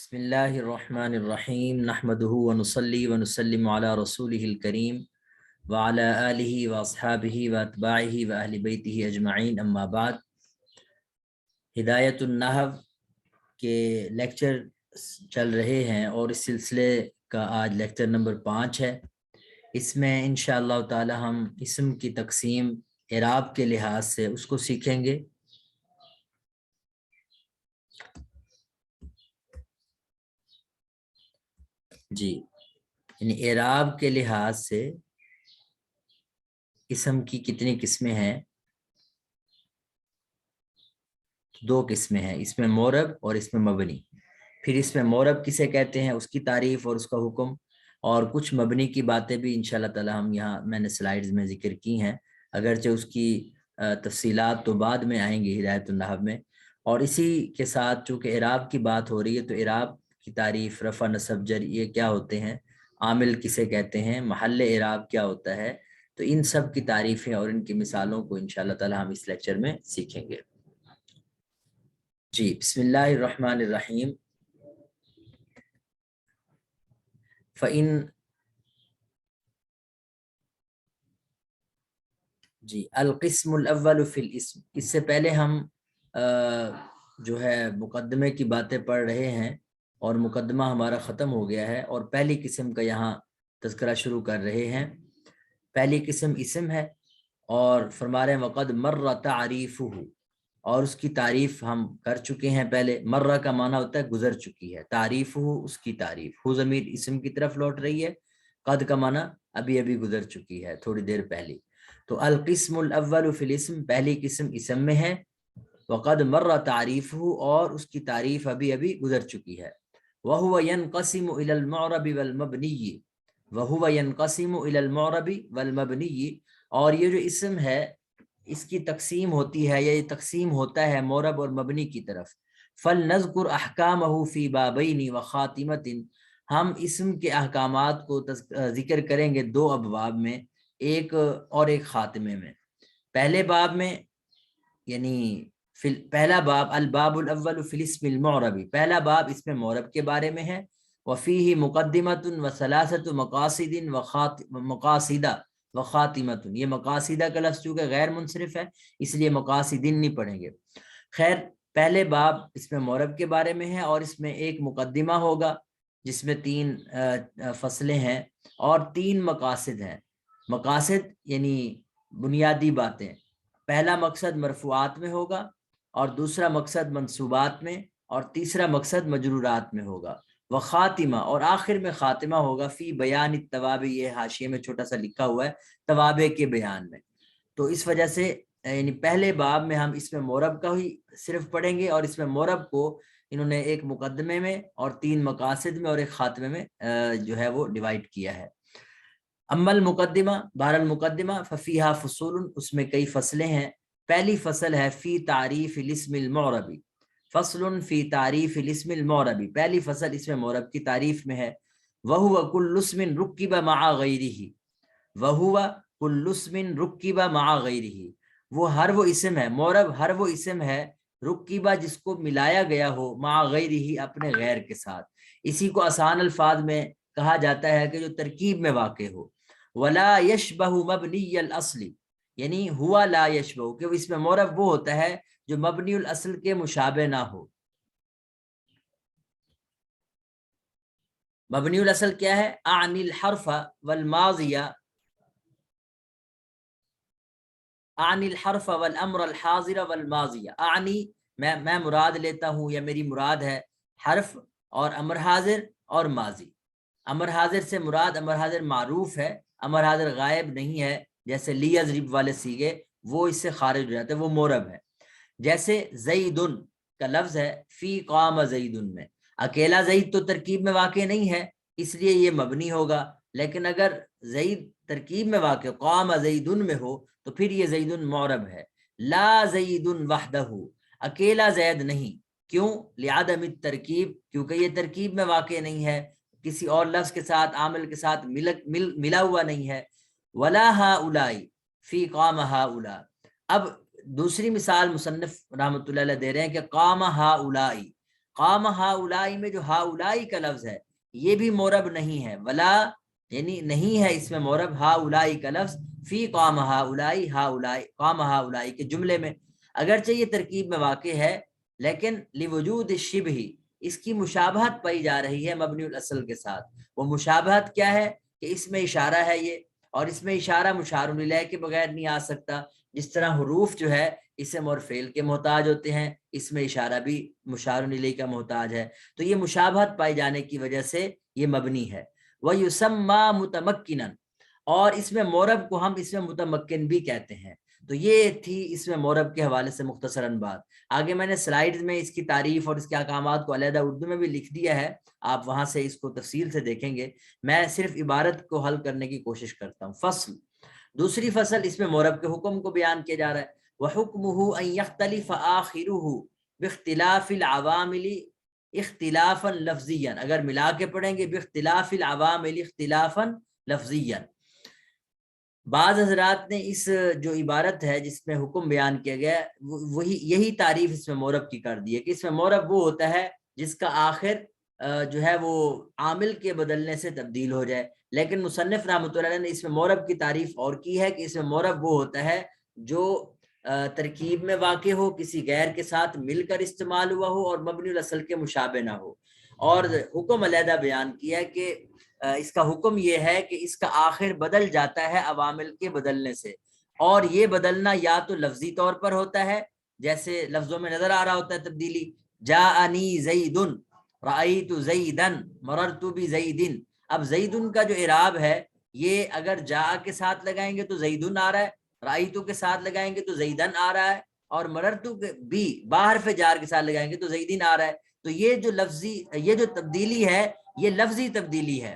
بسم اللہ الرحمن الرحیم نحمده ونصلی ونسلم علی رسولہ الکریم وعلی آلہ واصحابہ واتباعہ واہل بیتہ اجمعین اما بعد۔ ہدایت النحو کے لیکچر چل رہے ہیں اور اس سلسلے کا آج لیکچر نمبر 5 ہے۔ اس میں انشاءاللہ تعالی ہم اسم کی تقسیم اعراب کے لحاظ سے اس کو سیکھیں گے۔ جی، یعنی اعراب کے لحاظ سے اسم کی کتنی قسمیں ہیں؟ 2 قسمیں ہیں، اس میں مورب اور اس میں مبنی۔ پھر اس میں مورب کسے کہتے ہیں، اس کی تعریف اور اس کا حکم، اور کچھ مبنی کی باتیں بھی انشاءاللہ تعالی ہم یہاں میں نے سلائیڈز میں ذکر کی ہیں، اگرچہ اس کی تفصیلات تو بعد میں آئیں گی ہدایت النحو میں۔ اور اسی کے ساتھ چونکہ اعراب کی بات ہو رہی ہے تو اعراب کی تعریف، رفع نصب جر یہ کیا ہوتے ہیں، عامل کسے کہتے ہیں، محل اعراب کیا ہوتا ہے، تو ان سب کی تعریفیں اور ان کی مثالوں کو انشاءاللہ تعالی ہم اس لیکچر میں سیکھیں گے۔ جی، بسم اللہ الرحمن الرحیم۔ فَإِن جی القسم الاول فی الاسم، اس سے پہلے ہم جو ہے مقدمے کی باتیں پڑھ رہے ہیں اور مقدمہ ہمارا ختم ہو گیا ہے اور پہلی قسم کا یہاں تذکرہ شروع کر رہے ہیں۔ پہلی قسم اسم ہے اور فرما رہے ہیں وقد مر تعریفہ، اور اس کی تعریف ہم کر چکے ہیں پہلے۔ مرہ کا معنی ہوتا ہے گزر چکی ہے، تعریفہ اس کی تعریف، ہو ضمیر اسم کی طرف لوٹ رہی ہے، قد کا معنی ابھی ابھی گزر چکی ہے، تھوڑی دیر پہلی۔ تو القسم الاول فی الاسم، پہلی قسم اسم میں ہے، وقد مر تعریفہ اور اس کی تعریف ابھی ابھی گزر چکی ہے۔ وہو ینقسم الی المعرب والمبنی، وہو ینقسم الی المعرب والمبنی، اور یہ جو اسم ہے اس کی تقسیم ہوتی ہے یا یہ تقسیم ہوتا ہے معرب اور مبنی کی طرف۔ فلنذکر احکامہ فی بابین وخاتمۃ، ہم اسم کے احکامات کو ذکر کریں گے 2 ابواب میں، ایک اور ایک خاتمے میں۔ پہلے باب میں یعنی پہلا باب الباب الاول فی الاسم المعربی، پہلا باب اس میں معرب کے بارے میں ہے۔ وفیہ مقدمۃ وثلاثۃ مقاصد مقاصدہ وخاتمۃ، یہ مقاصدہ کا لفظ چونکہ غیر منصرف ہے اس لیے مقاصدین نہیں پڑھیں گے۔ خیر، پہلے باب اس میں معرب کے بارے میں ہے اور اس میں ایک مقدمہ ہوگا جس میں 3 فصلیں ہیں اور 3 مقاصد ہیں۔ مقاصد یعنی بنیادی باتیں، پہلا مقصد مرفوعات میں ہوگا اور دوسرا مقصد منصوبات میں اور تیسرا مقصد مجرورات میں ہوگا۔ وخاتمہ، اور آخر میں خاتمہ ہوگا فی بیان التوابع، یہ حاشیے میں چھوٹا سا لکھا ہوا ہے، توابع کے بیان میں۔ تو اس وجہ سے یعنی پہلے باب میں ہم اس میں معرب کا ہی صرف پڑھیں گے اور اس میں معرب کو انہوں نے ایک مقدمے میں اور 3 مقاصد میں اور ایک خاتمے میں جو ہے وہ ڈیوائیڈ کیا ہے۔ اما المقدمہ، بہر المقدمہ ففیہا فصول، اس میں کئی فصلیں ہیں۔ پہلی فصل ہے فی تعریف الاسم المعربی، فصل فی تعریف الاسم المعربی، پہلی فصل اس میں معرب کی تعریف میں ہے۔ وہو کل اسم رکب مع غیرہ، وہو کل اسم رکب مع غیرہ، وہ ہر وہ اسم ہے، معرب ہر وہ اسم ہے رکبہ جس کو ملایا گیا ہو، مع غیرہ اپنے غیر کے ساتھ۔ اسی کو آسان الفاظ میں کہا جاتا ہے کہ جو ترکیب میں واقع ہو۔ ولا یشبہ مبنی الاصل، یعنی ہوا لا یشبہ، کہ اس میں معرب وہ ہوتا ہے جو مبنی الاصل کے مشابہ نہ ہو۔ مبنی الاصل کیا ہے؟ اعنی الحرف والماضیہ، اعنی الحرف والامر الحاضر والماضیہ، اعنی میں مراد لیتا ہوں یا میری مراد ہے حرف اور امر حاضر اور ماضی۔ امر حاضر سے مراد امر حاضر معروف ہے، امر حاضر غائب نہیں ہے، جیسے لیضرب والے سیغے وہ اس سے خارج ہو جاتے ہیں، وہ معرب ہے۔ جیسے زیدن کا لفظ ہے فی قام زیدن میں، اکیلا زید تو ترکیب میں واقع نہیں ہے اس لیے یہ مبنی ہوگا، لیکن اگر زید ترکیب میں واقع قام زیدن میں ہو تو پھر یہ زیدن معرب ہے۔ لا زیدن وحدہ، اکیلا زید نہیں، کیوں؟ لعدم الترکیب، کیونکہ یہ ترکیب میں واقع نہیں ہے، کسی اور لفظ کے ساتھ عامل کے ساتھ ملا ہوا نہیں ہے۔ ولا ہؤلاء فی قام ہؤلاء، اب دوسری مثال مصنف رحمۃ اللہ علیہ دے رہے ہیں کہ قام ہؤلاء، قام ہاؤلائی میں جو ہاؤلائی کا لفظ ہے یہ بھی مورب نہیں ہے، ولا یعنی نہیں ہے اس میں مورب ہاؤلائی کا لفظ فی قام ہاؤلائی ہاؤلائی قام ہاؤلائی کے جملے میں، اگرچہ یہ ترکیب میں واقع ہے لیکن لوجود الشبہ اس کی مشابہت پائی جا رہی ہے مبنی الاصل کے ساتھ۔ وہ مشابہت کیا ہے کہ اس میں اشارہ ہے یہ، اور اس میں اشارہ مشار الیہ کے بغیر نہیں آ سکتا، جس طرح حروف جو ہے اسم اور فعل کے محتاج ہوتے ہیں، اس میں اشارہ بھی مشار الیہ کا محتاج ہے، تو یہ مشابہت پائے جانے کی وجہ سے یہ مبنی ہے۔ وَيُسَمَّى مُتَمَكِّنًا، اور اس میں مورب کو ہم اس میں متمکن بھی کہتے ہیں۔ تو یہ تھی اس میں مورب کے حوالے سے مختصراً بات۔ آگے میں نے سلائیڈز میں اس کی تعریف اور اس کے احکامات کو علیحدہ اردو میں بھی لکھ دیا ہے، آپ وہاں سے اس کو تفصیل سے دیکھیں گے، میں صرف عبارت کو حل کرنے کی کوشش کرتا ہوں۔ فصل، دوسری فصل، اس میں مورب کے حکم کو بیان کیا جا رہا ہے۔ وَحُكْمُهُ أَن يَخْتَلِفَ آخِرُهُ بِاخْتِلَافِ الْعَوَامِلِ اختلافاً لفظیاً، اگر ملا کے پڑھیں گے باختلاف العوامل اختلافاً لفظیاً۔ بعض حضرات نے اس جو عبارت ہے جس میں حکم بیان کیا گیا وہی یہی تعریف اس میں مورب کی کر دی ہے کہ اس میں مورب وہ ہوتا ہے جس کا آخر جو ہے وہ عامل کے بدلنے سے تبدیل ہو جائے، لیکن مصنف رحمۃ اللہ علیہ نے اس میں مورب کی تعریف اور کی ہے کہ اس میں مورب وہ ہوتا ہے جو ترکیب میں واقع ہو، کسی غیر کے ساتھ مل کر استعمال ہوا ہو اور مبنی الاصل کے مشابہ نہ ہو۔ اور حکم علیحدہ بیان کیا ہے کہ اس کا حکم یہ ہے کہ اس کا آخر بدل جاتا ہے عوامل کے بدلنے سے، اور یہ بدلنا یا تو لفظی طور پر ہوتا ہے، جیسے لفظوں میں نظر آ رہا ہوتا ہے تبدیلی، جاءنی زید رأیت زیدن مررت بزیدن۔ اب زیدن کا جو اعراب ہے یہ اگر جاء کے ساتھ لگائیں گے تو زیدن آ رہا ہے، رأیت کے ساتھ لگائیں گے تو زیدن آ رہا ہے، اور مررت بھی باحرف جار کے ساتھ لگائیں گے تو زیدن آ رہا ہے۔ تو یہ جو لفظی یہ جو تبدیلی ہے یہ لفظی تبدیلی ہے۔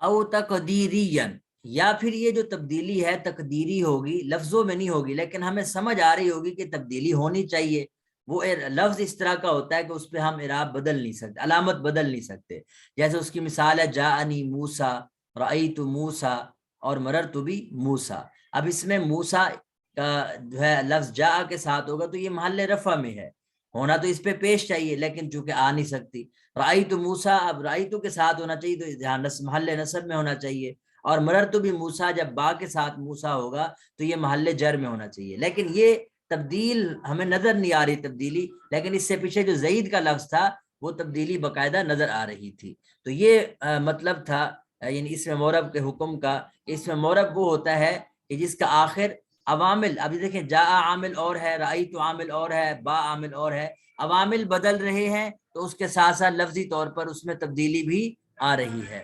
او تقدیرین، یا پھر یہ جو تبدیلی ہے تقدیری ہوگی، لفظوں میں نہیں ہوگی لیکن ہمیں سمجھ آ رہی ہوگی کہ تبدیلی ہونی چاہیے۔ وہ لفظ اس طرح کا ہوتا ہے کہ اس پہ ہم اعراب بدل نہیں سکتے، علامت بدل نہیں سکتے، جیسے اس کی مثال ہے جاءنی موسیٰ رأیت موسیٰ اور مررت بھی موسیٰ۔ اب اس میں موسیٰ کا جو ہے لفظ جاء کے ساتھ ہوگا تو یہ محل رفع میں ہے، ہونا تو اس پہ پیش چاہیے لیکن چونکہ آ نہیں سکتی۔ رأیت موسیٰ، اب رأیت کے ساتھ ہونا چاہیے تو یہاں محل نصب میں ہونا چاہیے، اور مررت بھی موسیٰ جب با کے ساتھ موسیٰ ہوگا تو یہ محل جر میں ہونا چاہیے، لیکن یہ تبدیل ہمیں نظر نہیں آ رہی تبدیلی، لیکن اس سے پیچھے جو زید کا لفظ تھا وہ تبدیلی باقاعدہ نظر آ رہی تھی۔ تو یہ مطلب تھا یعنی اس میں مورب کے حکم کا، اس میں مورب وہ ہوتا ہے کہ جس کا آخر عوامل، ابھی دیکھیں جاء عامل اور ہے، رأیت عامل اور ہے، با عامل اور ہے، عوامل بدل رہے ہیں تو اس کے ساتھ ساتھ لفظی طور پر اس میں تبدیلی بھی آ رہی ہے۔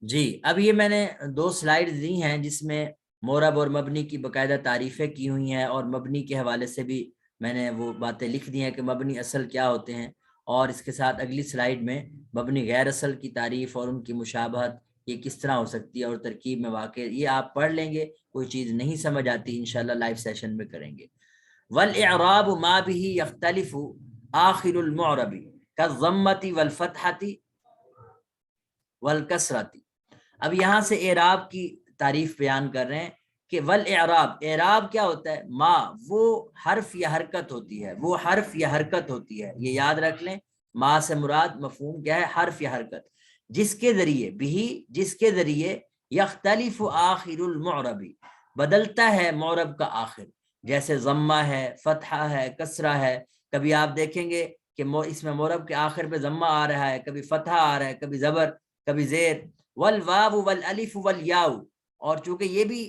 جی اب یہ میں نے 2 سلائیڈ دی ہیں جس میں مورب اور مبنی کی باقاعدہ تعریفیں کی ہوئی ہیں، اور مبنی کے حوالے سے بھی میں نے وہ باتیں لکھ دی ہیں کہ مبنی اصل کیا ہوتے ہیں، اور اس کے ساتھ اگلی سلائیڈ میں مبنی غیر اصل کی تعریف اور ان کی مشابہت یہ کس طرح ہو سکتی ہے اور ترکیب میں واقع، یہ آپ پڑھ لیں گے، کوئی چیز نہیں سمجھ آتی انشاءاللہ لائیو سیشن میں کریں گے۔ والاعراب ما به يختلف آخر المعرب كالضمة والفتحة والکسرة۔ اب یہاں سے اعراب کی تعریف بیان کر رہے ہیں کہ والاعراب، اعراب کیا ہوتا ہے؟ ما، وہ حرف یا حرکت ہوتی ہے، وہ حرف یا حرکت ہوتی ہے، یہ یاد رکھ لیں، ما سے مراد مفہوم کیا ہے؟ حرف یا حرکت، جس کے ذریعے بھی، جس کے ذریعے یختلف آخر المعرب، بدلتا ہے معرب کا آخر، جیسے ضمہ ہے، فتحہ ہے، کسرہ ہے۔ کبھی آپ دیکھیں گے کہ اس میں معرب کے آخر پہ ضمہ آ رہا ہے، کبھی فتحہ آ رہا ہے، کبھی زبر، کبھی زیر۔ والواو والالف والیاء، اور چونکہ یہ بھی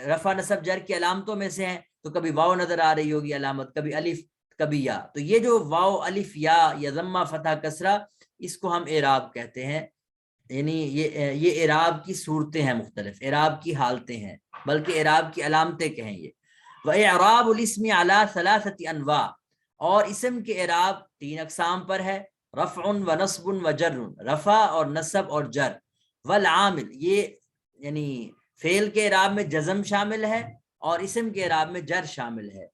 رفع نصب جر کی علامتوں میں سے ہیں تو کبھی واو نظر آ رہی ہوگی علامت، کبھی الف، کبھی یا، تو یہ جو واو الف یا ضمہ فتح کسرہ، اس کو ہم اعراب کہتے ہیں، یعنی یہ اعراب کی صورتیں ہیں، مختلف اعراب کی حالتیں ہیں، بلکہ اعراب کی علامتیں کہیں یہ۔ وَإِعْرَابُ الْإِسْمِ عَلَى 3 أَنْوَاع، اور اسم کے اعراب 3 اقسام پر ہے، رفع و نصب و جر، رفع اور نصب اور جر۔ والعامل، یہ یعنی فعل کے اعراب میں جزم شامل ہے اور اسم کے اعراب میں جر شامل ہے،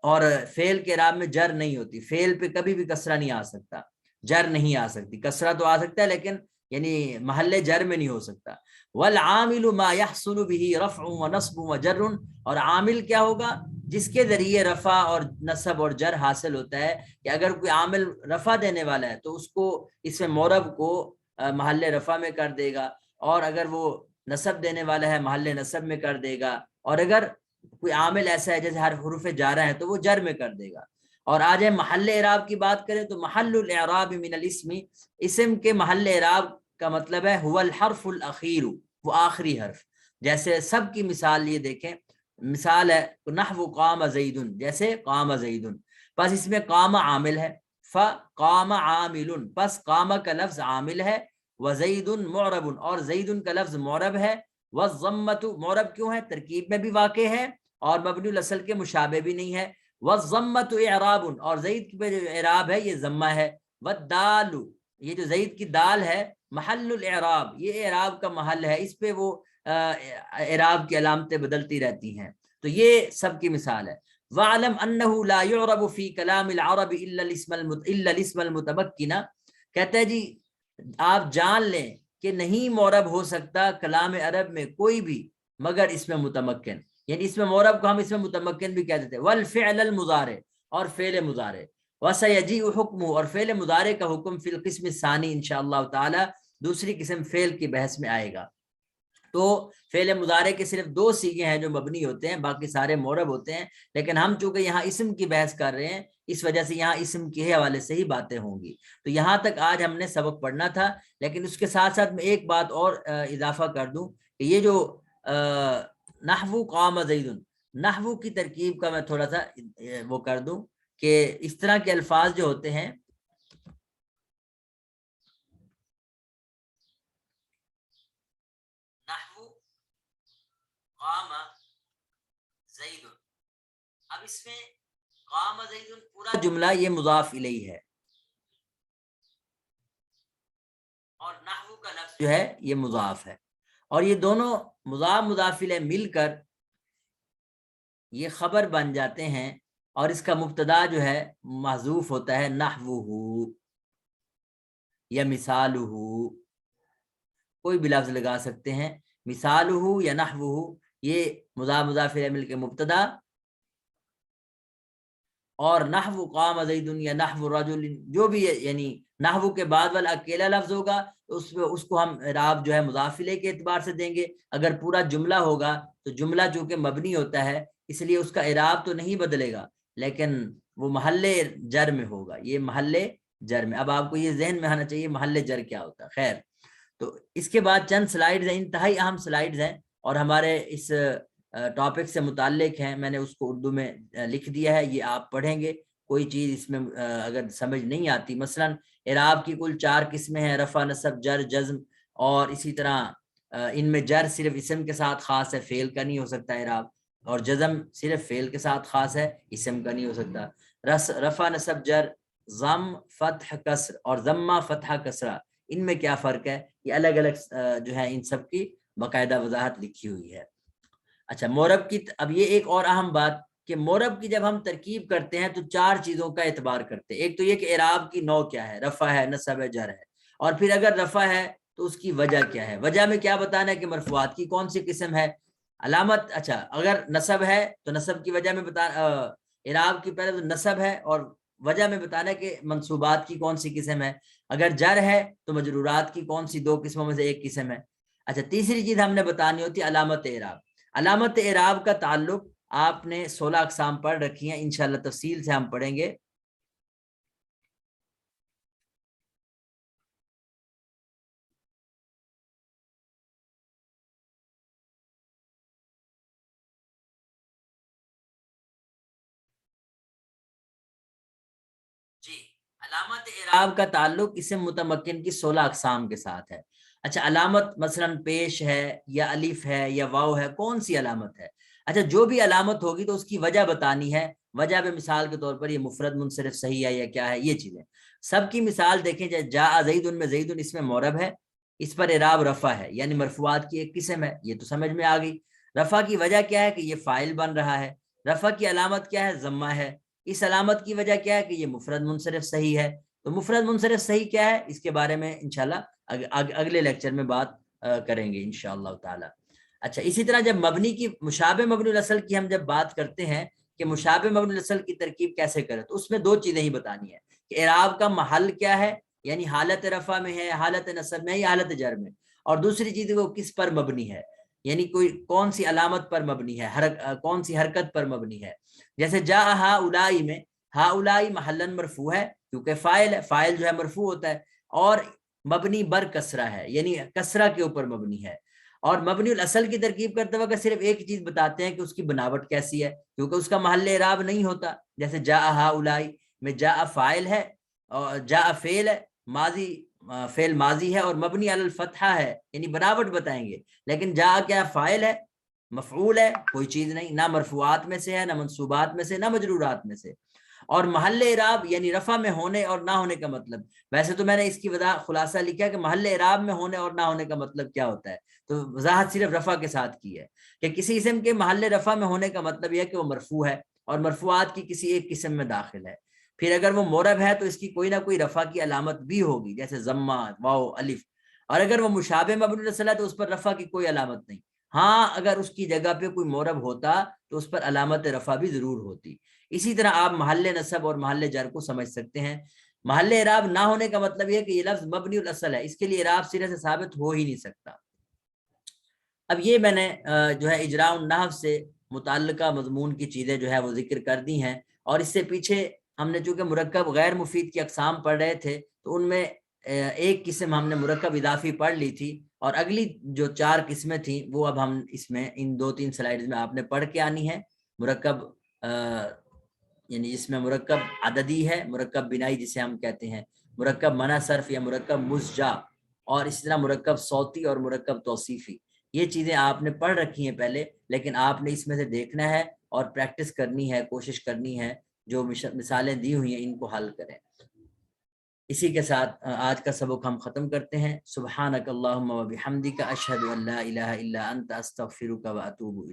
اور فعل کے اعراب میں جر نہیں ہوتی، فعل پہ کبھی بھی کسرہ نہیں آ سکتا، جر نہیں آ سکتی، کسرہ تو آ سکتا ہے لیکن یعنی محل جر میں نہیں ہو سکتا. والعامل ما يحصل به رفع ونصب وجر، اور عامل کیا ہوگا؟ جس کے ذریعے رفع اور نصب اور جر حاصل ہوتا ہے. کہ اگر کوئی عامل رفع دینے والا ہے تو اس کو اس میں مورب کو محل رفع میں کر دے گا، اور اگر وہ نصب دینے والا ہے محل نصب میں کر دے گا، اور اگر کوئی عامل ایسا ہے جیسے ہر حروف جارہ ہے تو وہ جر میں کر دے گا. اور آج محل اعراب کی بات کریں تو محل الاعراب من الاسم، اسم کے محل اعراب کا مطلب ہے هو الحرف الاخیر، وہ آخری حرف. جیسے سب کی مثال یہ دیکھیں، مثال ہے نحو قام زید، جیسے قام زید، بس اس میں قام عامل ہے، فقام عامل، بس قام کا لفظ عامل ہے، وزید معرب، اور زید کا لفظ معرب ہے، والضمۃ، معرب کیوں ہے؟ ترکیب میں بھی واقع ہے اور مبنی الاصل کے مشابہ بھی نہیں ہے. والضمۃ اعراب، اور زید پہ جو اعراب ہے یہ ضمہ ہے. والدال، یہ جو زید کی دال ہے، محل الاعراب، یہ اعراب کا محل ہے، اس پہ وہ اعراب کی علامتیں بدلتی رہتی ہیں. تو یہ سب کی مثال ہے. وَعْلَمْ أَنَّهُ لَا يُعْرَبُ فِي كَلَامِ الْعَرَبِ إِلَّا الْإِسْمَ الْمُتَمَكِّنَ، کہتے ہیں جی آپ جان لیں کہ نہیں مورب ہو سکتا کلام عرب میں کوئی بھی مگر اس میں متمکن، یعنی اس میں مورب کو ہم اس میں متمکن بھی کہہ دیتے ہیں. والفعل المضارع، اور فعل مضارع. وَسَيَجِيءُ حُکْمُ، اور فعل مضارع کا حکم فی القسم الثانی انشاءاللہ تعالی دوسری قسم فعل کی بحث میں آئے گا. تو فعل مضارع کے صرف دو صیغے ہیں جو مبنی ہوتے ہیں، باقی سارے مورب ہوتے ہیں. لیکن ہم چونکہ یہاں اسم کی بحث کر رہے ہیں اس وجہ سے یہاں اسم کے حوالے سے ہی باتیں ہوں گی. تو یہاں تک آج ہم نے سبق پڑھنا تھا، لیکن اس کے ساتھ ساتھ میں ایک بات اور اضافہ کر دوں کہ یہ جو نحو قام زید، نحو کی ترکیب کا میں تھوڑا سا وہ کر دوں کہ اس طرح کے الفاظ جو ہوتے ہیں، نحو قام زید، اب اس میں قام زید پورا جملہ یہ مضاف الیہ ہے، اور نحو کا لفظ جو ہے یہ مضاف ہے، اور یہ دونوں مضاف مضاف الیہ مل کر یہ خبر بن جاتے ہیں، اور اس کا مبتدا جو ہے محذوف ہوتا ہے نحوہ یا مثالہ، کوئی بھی لفظ لگا سکتے ہیں، مثالہ یا نحوہ، یہ مضاف مضاف الیہ مل کے مبتدا، اور نحو قام زید یا نحو رجل جو بھی ہے، یعنی نحو کے بعد والا اکیلا لفظ ہوگا تو اس کو ہم اعراب جو ہے مضاف الیہ کے اعتبار سے دیں گے. اگر پورا جملہ ہوگا تو جملہ چونکہ مبنی ہوتا ہے اس لیے اس کا اعراب تو نہیں بدلے گا، لیکن وہ محل جر میں ہوگا، یہ محل جر میں. اب آپ کو یہ ذہن میں آنا چاہیے محل جر کیا ہوتا ہے. خیر، تو اس کے بعد چند سلائیڈز ہیں، انتہائی اہم سلائیڈز ہیں اور ہمارے اس ٹاپک سے متعلق ہیں. میں نے اس کو اردو میں لکھ دیا ہے، یہ آپ پڑھیں گے. کوئی چیز اس میں اگر سمجھ نہیں آتی، مثلا اعراب کی کل 4 قسمیں ہیں، رفع، نصب، جر، جزم، اور اسی طرح ان میں جر صرف اسم کے ساتھ خاص ہے، فعل کا نہیں ہو سکتا اعراب، اور جزم صرف فعل کے ساتھ خاص ہے، اسم کا نہیں ہو سکتا. رفع، نصب، جر، ضم، فتح، کسر، اور ضمہ، فتحہ، کسرہ، ان میں کیا فرق ہے؟ یہ الگ الگ جو ہے ان سب کی باقاعدہ وضاحت لکھی ہوئی ہے. اچھا، مورب کی اب یہ ایک اور اہم بات کہ مورب کی جب ہم ترکیب کرتے ہیں تو 4 چیزوں کا اعتبار کرتے ہیں. ایک تو یہ کہ اعراب کی نوع کیا ہے، رفع ہے، نصب ہے، جر ہے، اور پھر اگر رفع ہے تو اس کی وجہ کیا ہے. وجہ میں کیا بتانا ہے کہ مرفوعات کی کون سی قسم ہے، علامت. اچھا، اگر نصب ہے تو نصب کی وجہ میں بتانا، اعراب کی پہلے تو نصب ہے اور وجہ میں بتانا ہے کہ منصوبات کی کون سی قسم ہے. اگر جر ہے تو مجرورات کی کون سی 2 قسموں میں سے ایک قسم ہے. اچھا، تیسری چیز ہم نے بتانی ہوتی ہے علامت اعراب. علامت اعراب کا تعلق آپ نے 16 اقسام پڑھ رکھی ہیں، انشاءاللہ تفصیل سے ہم پڑھیں گے. جی، علامت اعراب کا تعلق اسم متمکن کی 16 اقسام کے ساتھ ہے. اچھا، علامت مثلا پیش ہے یا الف ہے یا واو ہے، کون سی علامت ہے؟ اچھا، جو بھی علامت ہوگی تو اس کی وجہ بتانی ہے. وجہ پہ مثال کے طور پر یہ مفرد منصرف صحیح ہے یا کیا ہے، یہ چیزیں سب کی مثال دیکھیں. جاء زید میں زید اس میں مورب ہے، اس پر اعراب رفع ہے، یعنی مرفوعات کی ایک قسم ہے، یہ تو سمجھ میں آ گئی. رفع کی وجہ کیا ہے کہ یہ فاعل بن رہا ہے. رفع کی علامت کیا ہے؟ ضمہ ہے. اس علامت کی وجہ کیا ہے کہ یہ مفرد منصرف صحیح ہے. تو مفرد منصرف صحیح کیا ہے اس کے بارے میں انشاءاللہ اگلے لیکچر میں بات کریں گے انشاءاللہ تعالی۔ اچھا، اسی طرح جب مبنی کی مشابہ مبنی الاصل کی ہم جب بات کرتے ہیں کہ مشابہ مبنی الاصل کی ترکیب کیسے کریں، تو اس میں دو چیزیں ہی بتانی ہے کہ اعراب کا محل کیا ہے، یعنی حالت رفع میں ہے، حالت نصب میں ہے یا حالت جر میں، اور دوسری چیز وہ کس پر مبنی ہے، یعنی کوئی کون سی علامت پر مبنی ہے، کون سی حرکت پر مبنی ہے۔ جیسے جاء ہؤلاء میں ہؤلاء محلاً مرفوع ہے کیونکہ فاعل ہے، فاعل جو ہے مرفوع ہوتا ہے، اور مبنی بر کسرہ ہے، یعنی کسرہ کے اوپر مبنی ہے۔ اور مبنی الاصل کی ترکیب کرتے وقت صرف ایک چیز بتاتے ہیں کہ اس کی بناوٹ کیسی ہے، کیونکہ اس کا محل اعراب نہیں ہوتا۔ جیسے جاء ہؤلاء میں جاء فاعل ہے اور جاء فعل ہے، ماضی فعل ماضی ہے اور مبنی علی الفتحہ ہے، یعنی بناوٹ بتائیں گے، لیکن جاء کیا فاعل ہے، مفعول ہے، کوئی چیز نہیں، نہ مرفوعات میں سے ہے، نہ منصوبات میں سے، نہ مجرورات میں سے۔ اور محل اعراب یعنی رفع میں ہونے اور نہ ہونے کا مطلب، ویسے تو میں نے اس کی خلاصہ لکھا کہ محل اعراب میں ہونے اور نہ ہونے کا مطلب کیا ہوتا ہے، تو وضاحت صرف رفع کے ساتھ کی ہے کہ کسی اسم کے محل رفع میں ہونے کا مطلب یہ ہے کہ وہ مرفوع ہے اور مرفوعات کی کسی ایک قسم میں داخل ہے۔ پھر اگر وہ معرب ہے تو اس کی کوئی نہ کوئی رفع کی علامت بھی ہوگی، جیسے ضمہ، واو، الف۔ اور اگر وہ مشابہ مبنی الاصل ہے تو اس پر رفع کی کوئی علامت نہیں، ہاں اگر اس کی جگہ پہ کوئی معرب ہوتا تو اس پر علامت رفع بھی ضرور ہوتی۔ اسی طرح آپ محل نصب اور محل جر کو سمجھ سکتے ہیں۔ محل اعراب نہ ہونے کا مطلب یہ کہ یہ لفظ مبنی الاصل ہے، اس کے لیے اعراب سرے سے ثابت ہو ہی نہیں سکتا۔ اب یہ میں نے جو ہے اجراء النحو سے متعلقہ مضمون کی چیزیں جو ہے وہ ذکر کر دی ہیں، اور اس سے پیچھے ہم نے چونکہ مرکب غیر مفید کی اقسام پڑھ رہے تھے تو ان میں ایک قسم ہم نے مرکب اضافی پڑھ لی تھی، اور اگلی جو 4 قسمیں تھیں وہ اب ہم اس میں ان 2-3 سلائیڈز میں آپ نے پڑھ کے آنی ہے۔ مرکب یعنی جس میں مرکب عددی ہے، مرکب بنائی جسے ہم کہتے ہیں، مرکب منع صرف یا مرکب مسجع، اور اسی طرح مرکب صوتی اور مرکب توصیفی۔ یہ چیزیں آپ نے پڑھ رکھی ہیں پہلے، لیکن آپ نے اس میں سے دیکھنا ہے اور پریکٹس کرنی ہے، کوشش کرنی ہے، جو مثالیں دی ہوئی ہیں ان کو حل کریں۔ اسی کے ساتھ آج کا سبق ہم ختم کرتے ہیں۔ سبحانک اللہم و بحمدک، اشہد ان لا الہ الا انت، استغفرک و اتوب الیک۔